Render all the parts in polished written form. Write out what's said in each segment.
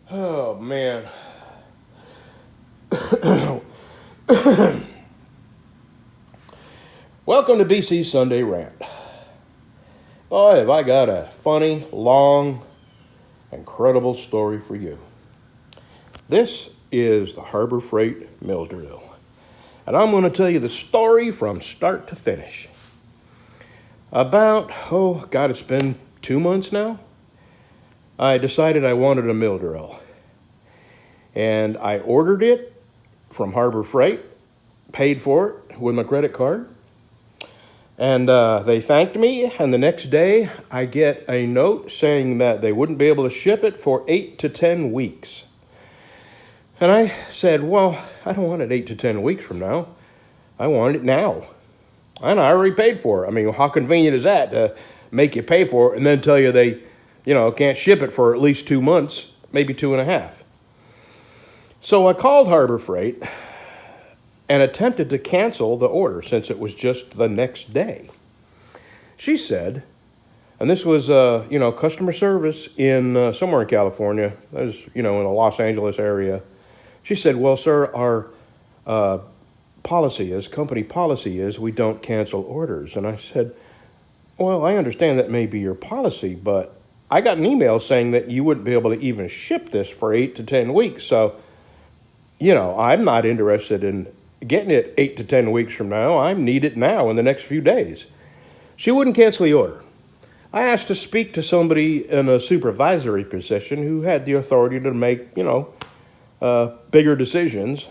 Oh, man. Welcome to BC Sunday Rant. Boy, have I got a funny, long, incredible story for you. This is the Harbor Freight Mill Drill. And I'm going to tell you the story from start to finish. It's been 2 months now. I decided I wanted a mill drill. And I ordered it from Harbor Freight, paid for it with my credit card. And they thanked me, and the next day I get a note saying that they wouldn't be able to ship it for 8 to 10 weeks. And I said, well, I don't want it 8 to 10 weeks from now. I want it now. And I already paid for it. I mean, how convenient is that to make you pay for it and then tell you they, can't ship it for at least 2 months, maybe 2.5. So I called Harbor Freight and attempted to cancel the order since it was just the next day. She said, and this was, customer service in somewhere in California, that was, in the Los Angeles area. She said, well, sir, our company policy is we don't cancel orders. And I said, well, I understand that may be your policy, but I got an email saying that you wouldn't be able to even ship this for 8 to 10 weeks. So, I'm not interested in getting it 8 to 10 weeks from now. I need it now in the next few days. She wouldn't cancel the order. I asked to speak to somebody in a supervisory position who had the authority to make, bigger decisions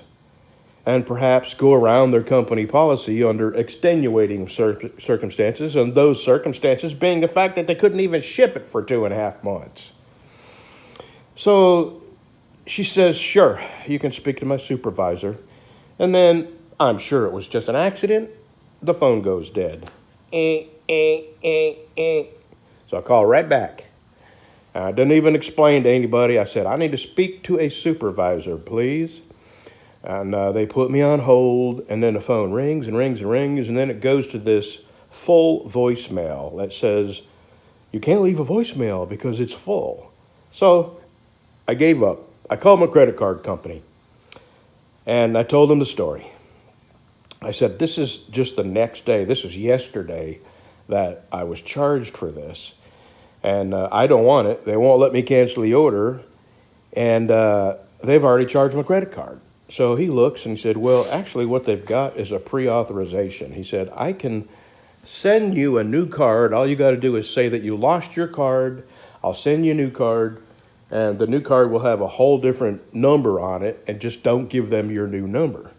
and perhaps go around their company policy under extenuating circumstances, and those circumstances being the fact that they couldn't even ship it for 2.5 months. So she says, sure, you can speak to my supervisor. And then, I'm sure it was just an accident, the phone goes dead. So I call right back. I didn't even explain to anybody. I said, I need to speak to a supervisor, please. And they put me on hold, and then the phone rings and rings and rings, and then it goes to this full voicemail that says, you can't leave a voicemail because it's full. So I gave up. I called my credit card company, and I told them the story. I said, this is just the next day. This was yesterday that I was charged for this, and I don't want it. They won't let me cancel the order, and they've already charged my credit card. So he looks and he said, well, actually what they've got is a pre-authorization. He said, I can send you a new card. All you got to do is say that you lost your card. I'll send you a new card, and the new card will have a whole different number on it, and just don't give them your new number.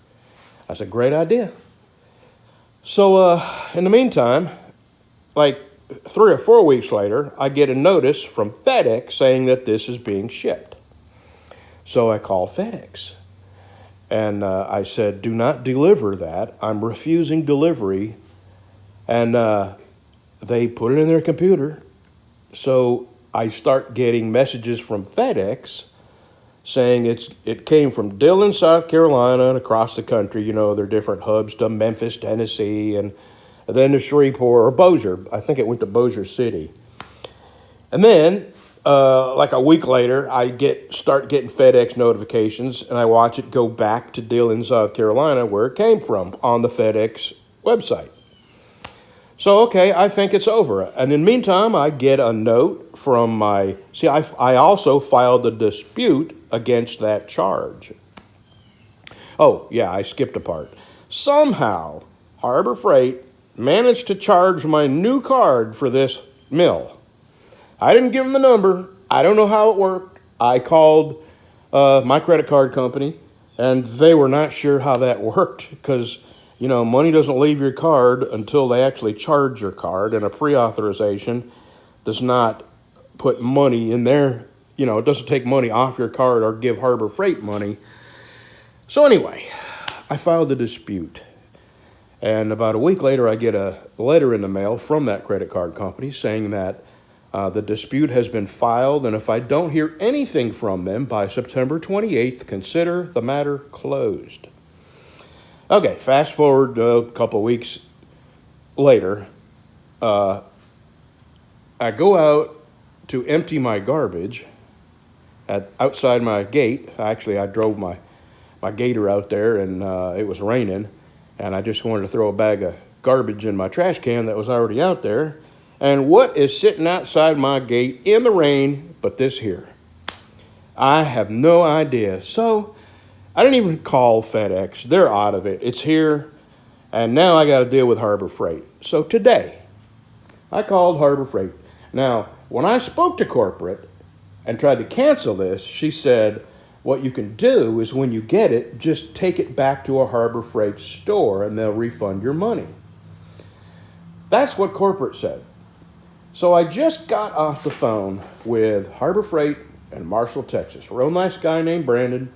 I said, great idea. So in the meantime, like 3 or 4 weeks later, I get a notice from Fedex saying that this is being shipped. So I call Fedex. And I said, do not deliver that. I'm refusing delivery. And they put it in their computer. So I start getting messages from FedEx saying it came from Dillon, South Carolina, and across the country. Their different hubs to Memphis, Tennessee, and then to Shreveport or Bossier. I think it went to Bossier City. And then like a week later, I start getting FedEx notifications, and I watch it go back to Dillon, South Carolina, where it came from on the FedEx website. So, okay, I think it's over. And in the meantime, I get a note from I also filed a dispute against that charge. Oh, yeah, I skipped a part. Somehow, Harbor Freight managed to charge my new card for this mill. I didn't give them the number. I don't know how it worked. I called my credit card company, and they were not sure how that worked because, money doesn't leave your card until they actually charge your card, and a pre-authorization does not put money in there. It doesn't take money off your card or give Harbor Freight money. So anyway, I filed a dispute. And about a week later, I get a letter in the mail from that credit card company saying that the dispute has been filed, and if I don't hear anything from them by September 28th, consider the matter closed. Okay, fast forward a couple weeks later, I go out to empty my garbage, outside my gate. Actually, I drove my gator out there, and it was raining, and I just wanted to throw a bag of garbage in my trash can that was already out there. And what is sitting outside my gate in the rain but this here? I have no idea. So I didn't even call FedEx. They're out of it. It's here, and now I got to deal with Harbor Freight. So today, I called Harbor Freight. Now, when I spoke to corporate and tried to cancel this, she said, what you can do is when you get it, just take it back to a Harbor Freight store and they'll refund your money. That's what corporate said. So I just got off the phone with Harbor Freight in Marshall, Texas. A real nice guy named Brandon.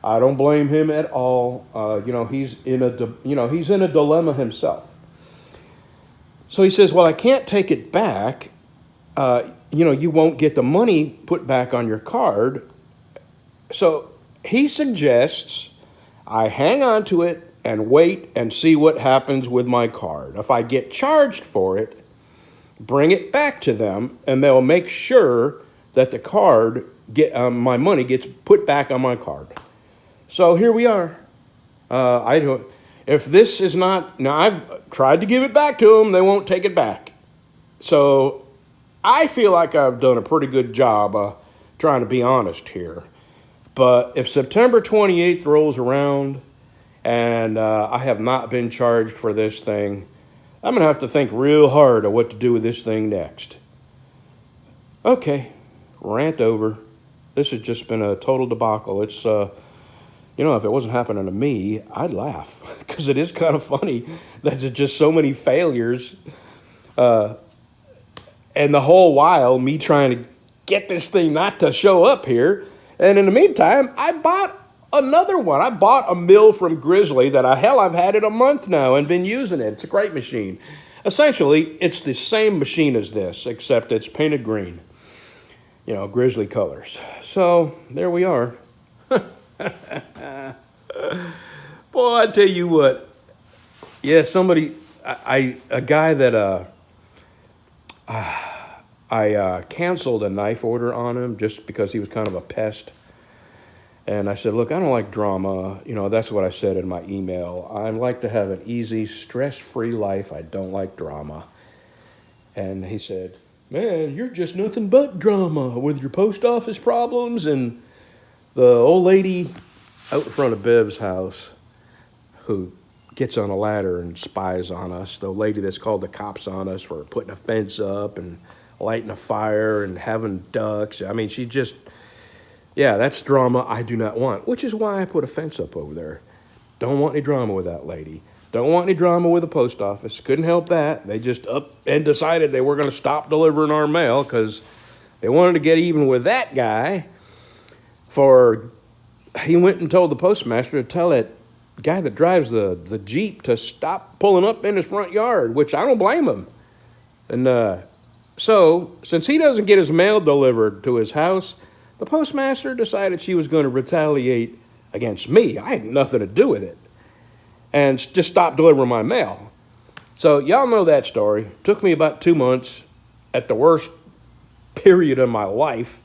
I don't blame him at all. He's in a dilemma himself. So he says, well, I can't take it back. You won't get the money put back on your card. So he suggests I hang on to it and wait and see what happens with my card. If I get charged for it, bring it back to them, and they'll make sure that the card my money gets put back on my card. So here we are. If this is not, now I've tried to give it back to them, they won't take it back. So I feel like I've done a pretty good job trying to be honest here. But if September 28th rolls around and I have not been charged for this thing, I'm going to have to think real hard of what to do with this thing next. Okay, rant over. This has just been a total debacle. It's, if it wasn't happening to me, I'd laugh. Because it is kind of funny that there's just so many failures. And the whole while, me trying to get this thing not to show up here. And in the meantime, I bought another one. I bought a mill from Grizzly that I've had it a month now and been using it. It's a great machine. Essentially, it's the same machine as this, except it's painted green. Grizzly colors. So, there we are. Boy, I tell you what. Yeah, a guy that I canceled a knife order on him just because he was kind of a pest. And I said, look, I don't like drama. That's what I said in my email. I like to have an easy, stress-free life. I don't like drama. And he said, man, you're just nothing but drama with your post office problems. And the old lady out in front of Bev's house who gets on a ladder and spies on us, the lady that's called the cops on us for putting a fence up and lighting a fire and having ducks. I mean, that's drama I do not want, which is why I put a fence up over there. Don't want any drama with that lady. Don't want any drama with the post office. Couldn't help that. They just up and decided they were going to stop delivering our mail because they wanted to get even with that guy he went and told the postmaster to tell that guy that drives the Jeep to stop pulling up in his front yard, which I don't blame him. And so, since he doesn't get his mail delivered to his house, the postmaster decided she was going to retaliate against me. I had nothing to do with it. And just stop delivering my mail. So, y'all know that story. Took me about 2 months at the worst period of my life,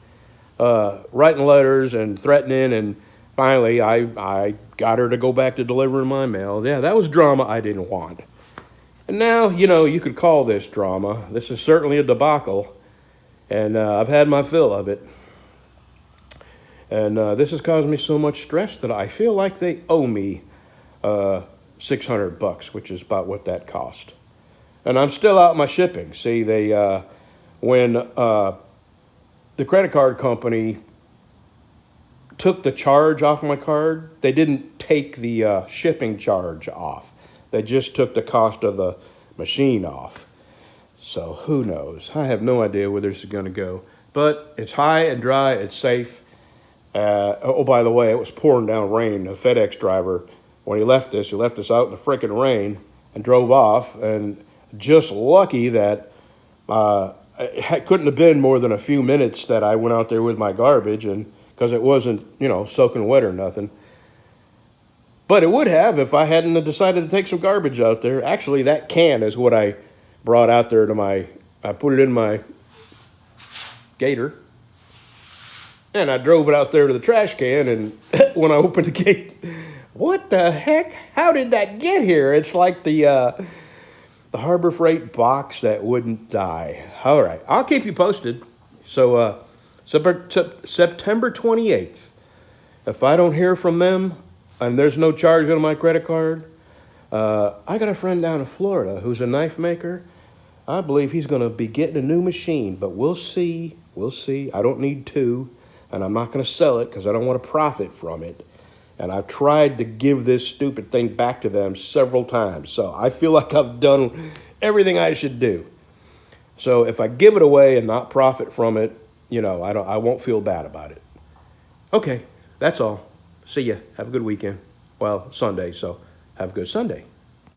writing letters and threatening, and finally I got her to go back to delivering my mail. Yeah, that was drama I didn't want. And now, you could call this drama. This is certainly a debacle, and I've had my fill of it. And this has caused me so much stress that I feel like they owe me $600, which is about what that cost. And I'm still out my shipping. See, when the credit card company took the charge off my card, they didn't take the shipping charge off. They just took the cost of the machine off. So who knows? I have no idea where this is going to go. But it's high and dry. It's safe. By the way, it was pouring down rain. The FedEx driver, when he left us out in the frickin' rain and drove off. And just lucky that it couldn't have been more than a few minutes that I went out there with my garbage, and because it wasn't, soaking wet or nothing. But it would have if I hadn't decided to take some garbage out there. Actually, that can is what I brought out there I put it in my gator And I drove it out there to the trash can, and when I opened the gate, what the heck? How did that get here? It's like the Harbor Freight box that wouldn't die. All right, I'll keep you posted. So September 28th, if I don't hear from them and there's no charge on my credit card, I got a friend down in Florida who's a knife maker. I believe he's going to be getting a new machine, but we'll see. We'll see. I don't need two, and I'm not going to sell it because I don't want to profit from it. And I've tried to give this stupid thing back to them several times. So I feel like I've done everything I should do. So if I give it away and not profit from it, I won't feel bad about it. Okay, that's all. See ya. Have a good weekend. Well, Sunday, so have a good Sunday.